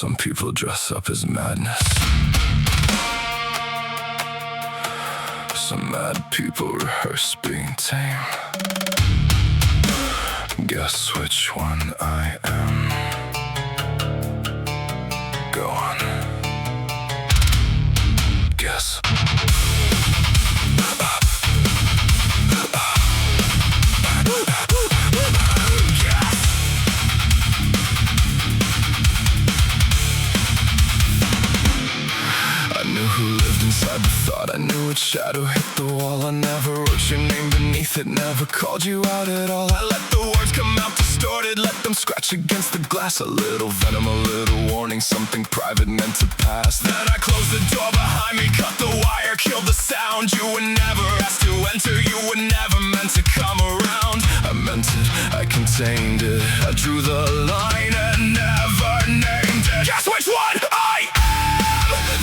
Some people dress up as madness. Some mad people rehearse being tame. Guess which one I am. Go on. Guess. Who lived inside the thought? I knew its shadow hit the wall. I never wrote your name beneath it, never called you out at all. I let the words come out distorted, let them scratch against the glass. A little venom, a little warning, something private meant to pass. Then I closed the door behind me, cut the wire, killed the sound. You were never asked to enter, you were never meant to come around. I meant it, I contained it, I drew the line and never named it. Guess which one I am?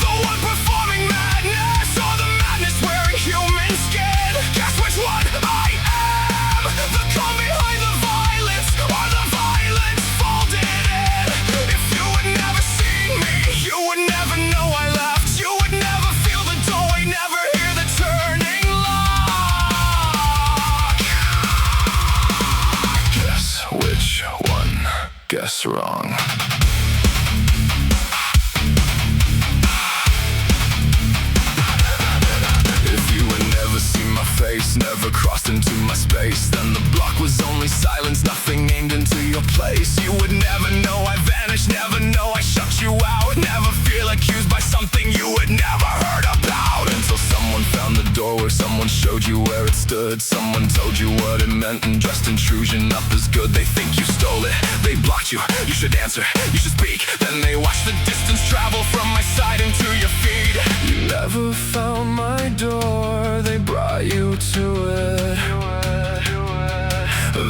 The one performing madness, or the madness wearing human skin? Guess which one I am? The calm behind the violence, or the violence folded in? If you had never seen me, you would never know I left. You would never feel the doorway, never hear the turning lock. Guess which one? Guess wrong. Never crossed into my space, then the block was only silence, nothing named into your place. You would never know I vanished, never know I shut you out, never feel accused by something you had never heard about. Until someone found the door where someone showed you where it stood. Someone told you what it meant and dressed intrusion up as good. They think you stole it, they blocked you, you should answer, you should speak. Then they watch the distance travel from my side into your feed. You never found my door, they brought you to it.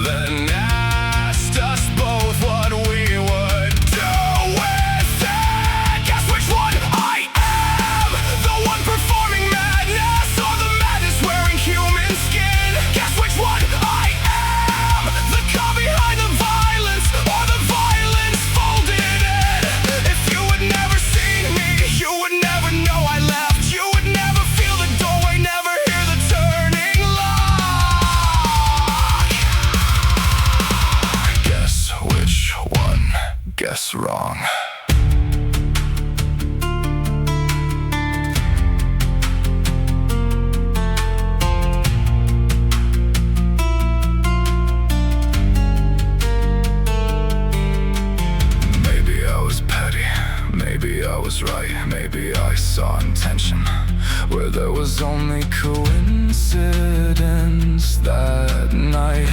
Then asked us both what we would do with it. Guess which one I am? The one performing madness, or the madness wearing human skin? Guess which one I am? The calm behind the violence, or the violence folded in? If you had never seen me, you would never know I left. You would never feel the doorway, never hear the turning lock. Guess which one? Guess wrong. Maybe I was petty, maybe I was right, maybe I saw intention where there was only coincidence that night.